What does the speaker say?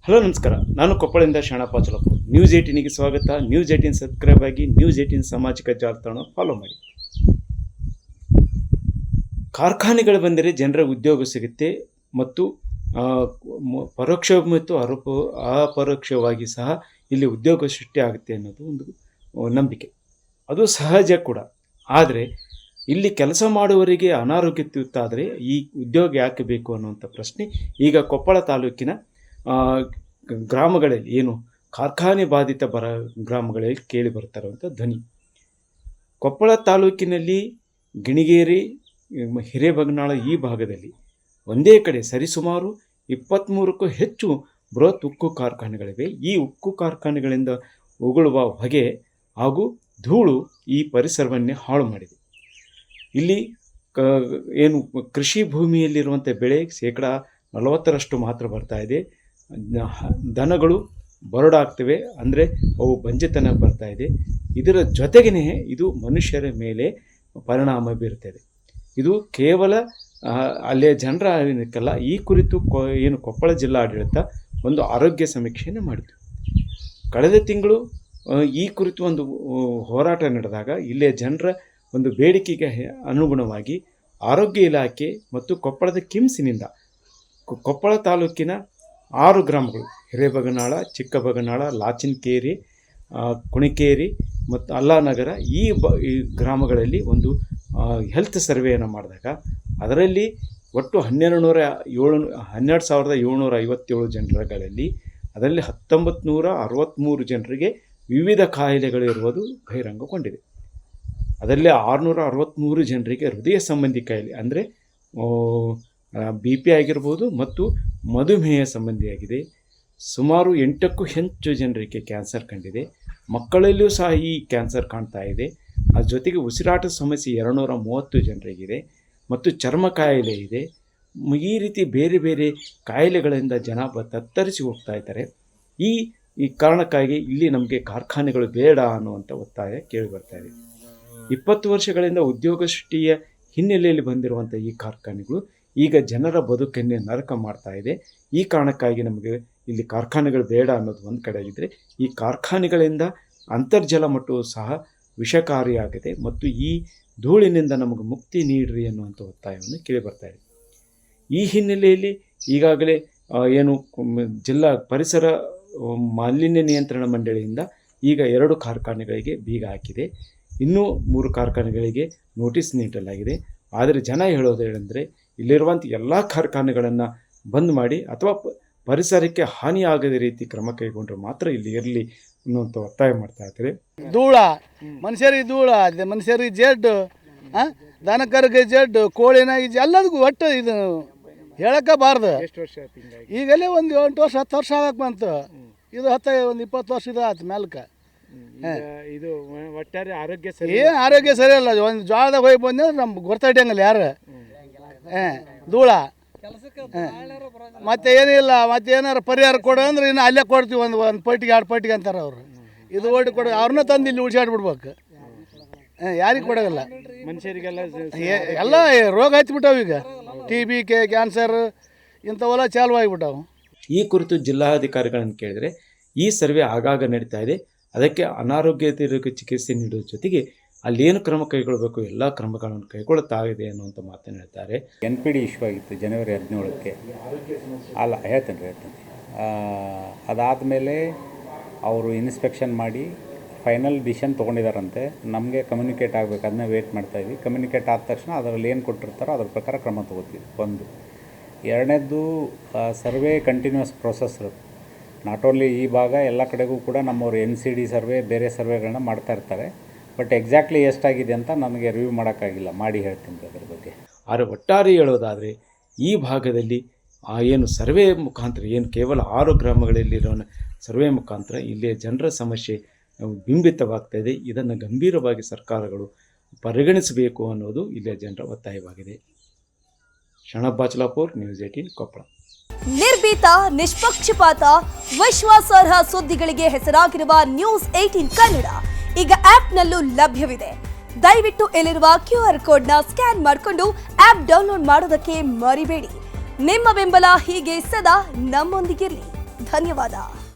Hello ನಮಸ್ಕಾರ, ನಾನು ಕೊಪ್ಪಳದಿಂದ Sharanappa ಚಲಪ್ಪ. News 18ಗೆ ಸ್ವಾಗತ. ನ್ಯೂಸ್ 18 ಸಬ್ಸ್ಕ್ರೈಬ್ ಆಗಿ, ನ್ಯೂಸ್ 18 ಸಾಮಾಜಿಕ ಜಾಲತಾಣ ಫಾಲೋ ಮಾಡಿ. ಕಾರ್ಖಾನೆಗಳು ಬಂದರೆ ಜನರ ಉದ್ಯೋಗ ಸಿಗುತ್ತೆ ಮತ್ತು ಪರೋಕ್ಷ ಮತ್ತು ಅಪರೋಕ್ಷವಾಗಿ ಸಹ ಇಲ್ಲಿ ಉದ್ಯೋಗ ಸೃಷ್ಟಿ ಆಗುತ್ತೆ ಅನ್ನೋದು ಒಂದು ನಂಬಿಕೆ. ಅದು ಸಹಜ ಕೂಡ. ಆದರೆ ಇಲ್ಲಿ ಕೆಲಸ ಮಾಡುವವರಿಗೆ ಅನಾರೋಗ್ಯ ತುತ್ತಾದರೆ ಈ ಉದ್ಯೋಗ ಯಾಕೆ ಬೇಕು ಅನ್ನುವಂಥ ಪ್ರಶ್ನೆ ಈಗ ಕೊಪ್ಪಳ ತಾಲೂಕಿನ ಗ್ರಾಮಗಳಲ್ಲಿ, ಏನು ಕಾರ್ಖಾನೆ ಬಾಧಿತ ಗ್ರಾಮಗಳಲ್ಲಿ ಕೇಳಿ ಬರ್ತಾರಂಥ ಧ್ವನಿ. ಕೊಪ್ಪಳ ತಾಲೂಕಿನಲ್ಲಿ ಗಿಣಿಗೇರಿ, ಹಿರೇಬಗನಾಳ ಈ ಭಾಗದಲ್ಲಿ ಒಂದೇ ಕಡೆ ಸರಿಸುಮಾರು 23ಕ್ಕೂ ಹೆಚ್ಚು ಬೃಹತ್ ಉಕ್ಕು ಕಾರ್ಖಾನೆಗಳಿವೆ. ಈ ಉಕ್ಕು ಕಾರ್ಖಾನೆಗಳಿಂದ ಉಗುಳುವ ಹೊಗೆ ಹಾಗೂ ಧೂಳು ಈ ಪರಿಸರವನ್ನೇ ಹಾಳು ಮಾಡಿದೆ. ಇಲ್ಲಿ ಏನು ಕೃಷಿ ಭೂಮಿಯಲ್ಲಿರುವಂಥ ಬೆಳೆ 40% ಮಾತ್ರ ಬರ್ತಾ ಇದೆ. ದನಗಳು ಬರಡಾಗ್ತವೆ, ಅಂದರೆ ಅವು ಬಂಜೆತನ ಬರ್ತಾ ಇದೆ. ಇದರ ಜೊತೆಗೇ ಇದು ಮನುಷ್ಯರ ಮೇಲೆ ಪರಿಣಾಮ ಬೀರುತ್ತದೆ. ಇದು ಕೇವಲ ಅಲ್ಲಿಯ ಜನರ ಏನಕ್ಕಲ್ಲ, ಈ ಕುರಿತು ಏನು ಕೊಪ್ಪಳ ಜಿಲ್ಲಾಡಳಿತ ಒಂದು ಆರೋಗ್ಯ ಸಮೀಕ್ಷೆಯನ್ನು ಮಾಡಿತು. ಕಳೆದ ತಿಂಗಳು ಈ ಕುರಿತು ಒಂದು ಹೋರಾಟ ನಡೆದಾಗ ಇಲ್ಲಿಯ ಜನರ ಒಂದು ಬೇಡಿಕೆಗೆ ಅನುಗುಣವಾಗಿ ಆರೋಗ್ಯ ಇಲಾಖೆ ಮತ್ತು ಕೊಪ್ಪಳದ ಕಿಮ್ಸಿನಿಂದ ಕೊಪ್ಪಳ ತಾಲೂಕಿನ 6 ಗ್ರಾಮಗಳು, ಹಿರೇಬಗನಾಳ, ಚಿಕ್ಕಬಗನಾಳ, ಲಾಚಿನಕೇರಿ, ಕುಣಿಕೇರಿ ಮತ್ತು ಅಲ್ಲಾನಗರ, ಈ ಗ್ರಾಮಗಳಲ್ಲಿ ಒಂದು ಹೆಲ್ತ್ ಸರ್ವೆಯನ್ನು ಮಾಡಿದಾಗ ಅದರಲ್ಲಿ ಒಟ್ಟು 12,757 ಜನರುಗಳಲ್ಲಿ ಅದರಲ್ಲಿ 1,963 ಜನರಿಗೆ ವಿವಿಧ ಕಾಯಿಲೆಗಳಿರುವುದು ಬಹಿರಂಗಗೊಂಡಿದೆ. ಅದರಲ್ಲಿ 663 ಜನರಿಗೆ ಹೃದಯ ಸಂಬಂಧಿ ಕಾಯಿಲೆ, ಅಂದರೆ BP ಆಗಿರ್ಬೋದು ಮತ್ತು ಮಧುಮೇಹ ಸಂಬಂಧಿಯಾಗಿದೆ. ಸುಮಾರು 8ಕ್ಕೂ ಹೆಚ್ಚು ಜನರಿಗೆ ಕ್ಯಾನ್ಸರ್ ಕಂಡಿದೆ. ಮಕ್ಕಳಲ್ಲಿಯೂ ಸಹ ಈ ಕ್ಯಾನ್ಸರ್ ಕಾಣ್ತಾ ಇದೆ. ಅದ್ರ ಜೊತೆಗೆ ಉಸಿರಾಟದ ಸಮಸ್ಯೆ 230 ಜನರಿಗಿದೆ ಮತ್ತು ಚರ್ಮ ಕಾಯಿಲೆ ಇದೆ. ಈ ರೀತಿ ಬೇರೆ ಬೇರೆ ಕಾಯಿಲೆಗಳಿಂದ ಜನ ತತ್ತರಿಸಿ ಹೋಗ್ತಾ ಇದ್ದಾರೆ. ಈ ಕಾರಣಕ್ಕಾಗಿ ಇಲ್ಲಿ ನಮಗೆ ಕಾರ್ಖಾನೆಗಳು ಬೇಡ ಅನ್ನುವಂಥ ಒತ್ತಾಯ ಕೇಳಿ ಬರ್ತಾ ಇದೆ. 20 ವರ್ಷಗಳಿಂದ ಉದ್ಯೋಗ ಸೃಷ್ಟಿಯ ಹಿನ್ನೆಲೆಯಲ್ಲಿ ಬಂದಿರುವಂಥ ಈ ಕಾರ್ಖಾನೆಗಳು ಈಗ ಜನರ ಬದುಕನ್ನೇ ನರಕ ಮಾಡ್ತಾ ಇದೆ. ಈ ಕಾರಣಕ್ಕಾಗಿ ನಮಗೆ ಇಲ್ಲಿ ಕಾರ್ಖಾನೆಗಳು ಬೇಡ ಅನ್ನೋದು ಒಂದು ಕಡೆ ಆಗಿದ್ದರೆ, ಈ ಕಾರ್ಖಾನೆಗಳಿಂದ ಅಂತರ್ಜಲ ಮಟ್ಟವು ಸಹ ವಿಷಕಾರಿಯಾಗಿದೆ ಮತ್ತು ಈ ಧೂಳಿನಿಂದ ನಮಗೆ ಮುಕ್ತಿ ನೀಡ್ರಿ ಅನ್ನುವಂಥ ಒತ್ತಾಯವನ್ನು ಕೇಳಿ ಬರ್ತಾ ಇದೆ. ಈ ಹಿನ್ನೆಲೆಯಲ್ಲಿ ಈಗಾಗಲೇ ಏನು ಜಿಲ್ಲಾ ಪರಿಸರ ಮಾಲಿನ್ಯ ನಿಯಂತ್ರಣ ಮಂಡಳಿಯಿಂದ ಈಗ 2 ಕಾರ್ಖಾನೆಗಳಿಗೆ ಬೀಗ ಹಾಕಿದೆ. ಇನ್ನೂ 3 ಕಾರ್ಖಾನೆಗಳಿಗೆ ನೋಟಿಸ್ ನೀಡಲಾಗಿದೆ. ಆದರೆ ಜನ ಹೇಳೋದೇನೆಂದರೆ, ಇಲ್ಲಿರುವಂಥ ಎಲ್ಲ ಕಾರ್ಖಾನೆಗಳನ್ನು ಬಂದ್ ಮಾಡಿ ಅಥವಾ ಪರಿಸರಕ್ಕೆ ಹಾನಿಯಾಗದ ರೀತಿ ಕ್ರಮ ಕೈಗೊಂಡ್ರೆ ಮಾತ್ರ ಇಲ್ಲಿ ಇರಲಿ ಅನ್ನುವಂಥ ಒತ್ತಾಯ ಮಾಡ್ತಾ ಇದ್ದಾರೆ. ಧೂಳ ಮನುಷ್ಯರಿಗೆ ಧೂಳ, ಮನುಷ್ಯರಿಗೆ ಜಡ್ಡು, ದನಕರಿಗೆ ಜಡ್ಡು, ಕೋಳಿನಾಗಿ ಎಲ್ಲದಕ್ಕೂ ಒಟ್ಟು ಇದು ಹೇಳಕ್ಕಬಾರ್ದು. ಎಷ್ಟು ವರ್ಷ ಆಯ್ತು ಹಿಂಗಾಗಿ? ಈಗಲೇ ಒಂದು 8 ವರ್ಷ 10 ವರ್ಷ ಆಗಕ್ಕೆ ಬಂತು. ಇದು ಒಂದು 20 ವರ್ಷ ಇದು ಆಯ್ತು ಮೇಲಕ್ಕೆ. ಇದು ಒಟ್ಟಾರೆ ಆರೋಗ್ಯ ಸರಿ, ಏನು ಆರೋಗ್ಯ ಸರಿ ಅಲ್ಲ. ಒಂದು ಜ್ವಾಳದಾಗ ಹೋಗಿ ಬಂದ್ರೆ ನಮ್ಗೆ ಗೊತ್ತಾಯ್ತಂಗಲ್ಲ ಯಾರು ಧೂಳ. ಮತ್ತೆ ಏನಿಲ್ಲ, ಮತ್ತೆ ಏನಾರು ಪರಿಹಾರ ಕೊಡು ಅಂದ್ರೆ ಇನ್ನು ಅಲ್ಲೇ ಕೊಡ್ತೀವಿ, ಒಂದು ಪಟ್ಟಿಗೆ 2 ಪಟ್ಟಿಗೆ ಅಂತಾರೆ ಅವರು. ಇದು ಓಡಿ ಕೊಡು, ಅವ್ರನ್ನ ತಂದು ಇಲ್ಲಿ ಉಳಿಸಾಡ್ಬಿಡ್ಬೇಕು. ಯಾರಿಗೆ ಕೊಡೋಲ್ಲ, ಮನುಷ್ಯರಿಗೆಲ್ಲ ಎಲ್ಲ ರೋಗ ಹಚ್ಬಿಟ್ಟಾವ. ಈಗ TB, ಕ್ಯಾನ್ಸರ್ ಇಂಥವೆಲ್ಲ ಚಾಲು ಆಗಿಬಿಟ್ಟಾವು. ಈ ಕುರಿತು ಜಿಲ್ಲಾಧಿಕಾರಿಗಳನ್ನು ಕೇಳಿದರೆ ಈ ಸರ್ವೆ ಆಗಾಗ ನಡೀತಾ ಇದೆ, ಅದಕ್ಕೆ ಅನಾರೋಗ್ಯತೆಗೆ ಚಿಕಿತ್ಸೆ ನೀಡುವ ಜೊತೆಗೆ ಅಲ್ಲೇನು ಕ್ರಮ ಕೈಗೊಳ್ಳಬೇಕು ಎಲ್ಲ ಕ್ರಮಗಳನ್ನು ಕೈಗೊಳ್ಳುತ್ತಾ ಇದೆ ಅನ್ನುವಂಥ ಮಾತನ್ನು ಹೇಳ್ತಾರೆ. NPD ಇಶ್ಯೂ ಆಗಿತ್ತು ಜನವರಿ 17ಕ್ಕೆ. ಅಲ್ಲ ಹೇಳ್ತೇನೆ ಅದಾದಮೇಲೆ ಅವರು ಇನ್ಸ್ಪೆಕ್ಷನ್ ಮಾಡಿ ಫೈನಲ್ ಡಿಸಿಷನ್ ತೊಗೊಂಡಿದ್ದಾರಂತೆ. ನಮಗೆ ಕಮ್ಯುನಿಕೇಟ್ ಆಗಬೇಕು, ಅದನ್ನ ವೇಟ್ ಮಾಡ್ತಾಯಿದ್ವಿ. ಕಮ್ಯುನಿಕೇಟ್ ಆದ ತಕ್ಷಣ ಅದರಲ್ಲಿ ಏನು ಕೊಟ್ಟಿರ್ತಾರೋ ಅದ್ರ ಪ್ರಕಾರ ಕ್ರಮ ತೊಗೋತೀವಿ. ಒಂದು. ಎರಡನೇದ್ದು, survey continuous process. Not only ಈ ಭಾಗ, ಎಲ್ಲ ಕಡೆಗೂ ಕೂಡ ನಮ್ಮವರು NCD ಸರ್ವೆ, ಬೇರೆ ಸರ್ವೆಗಳನ್ನ ಮಾಡ್ತಾ ಇರ್ತಾರೆ. ಬಟ್ ಎಕ್ಸಾಕ್ಟ್ಲಿ ಎಷ್ಟಾಗಿದೆ ಅಂತ ನನಗೆ ರಿವ್ಯೂ ಮಾಡೋಕ್ಕಾಗಿಲ್ಲ, ಮಾಡಿ ಹೇಳ್ತೀನಿ ಅದ್ರ ಬಗ್ಗೆ. ಆದರೆ ಒಟ್ಟಾರೆ ಹೇಳೋದಾದರೆ ಈ ಭಾಗದಲ್ಲಿ ಏನು ಸರ್ವೆ ಮುಖಾಂತರ, ಏನು ಕೇವಲ 6 ಗ್ರಾಮಗಳಲ್ಲಿರೋ ಸರ್ವೆ ಮುಖಾಂತರ ಇಲ್ಲಿಯ ಜನರ ಸಮಸ್ಯೆ ಬಿಂಬಿತವಾಗ್ತಾಯಿದೆ. ಇದನ್ನು ಗಂಭೀರವಾಗಿ ಸರ್ಕಾರಗಳು ಪರಿಗಣಿಸಬೇಕು ಅನ್ನೋದು ಇಲ್ಲಿಯ ಜನರ ಒತ್ತಾಯವಾಗಿದೆ. ಶರಣಪ್ಪ ಚಲಪೂರ್, ನ್ಯೂಸ್ 18 ಕೊಪ್ಪಳ. ನಿರ್ಭೀತ, ನಿಷ್ಪಕ್ಷಪಾತ, ವಿಶ್ವಾಸಾರ್ಹ ಸುದ್ದಿಗಳಿಗೆ ಹೆಸರಾಗಿರುವ ನ್ಯೂಸ್ 18 ಕನ್ನಡ ಈಗ ಆಪ್ನಲ್ಲೂ ಲಭ್ಯವಿದೆ. ದಯವಿಟ್ಟು ಇಲ್ಲಿರುವ QR ಕೋಡ್ನ ಸ್ಕ್ಯಾನ್ ಮಾಡಿಕೊಂಡು ಆಪ್ ಡೌನ್ಲೋಡ್ ಮಾಡೋದಕ್ಕೆ ಮರಿಬೇಡಿ. ನಿಮ್ಮ ಬೆಂಬಲ ಹೀಗೆ ಸದಾ ನಮ್ಮೊಂದಿಗಿರಲಿ. ಧನ್ಯವಾದ.